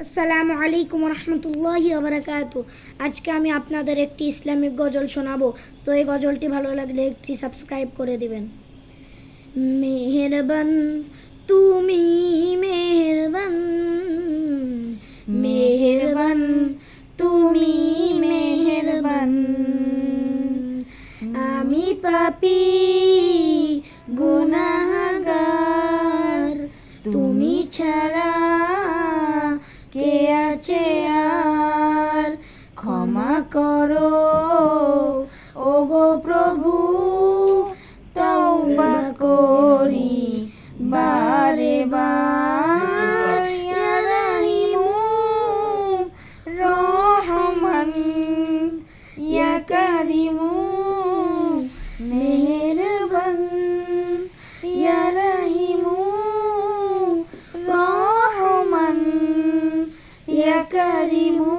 আসসালামু আলাইকুম রহমতুল্লাহি ওয়া আজকে আমি আপনাদের একটি ইসলামিক গজল শোনাবো। তো এই গজলটি ভালো লাগলে একটি সাবস্ক্রাইব করে দিবেন। মেহেরবান তুমি মেহেরবান, মেহেরবান তুমি মেহেরবান, আমি পাপী গুনাহগার, তুমি ছাড়া কে আছে আর, ক্ষমা করো ওগো প্রভু, তওবা করি বারে বার, ইয়া রাহিমু রহমান, ইয়া কারিমু মেহেরবান, ইয়া রাহিমু রহমান, ইয়া কারিমু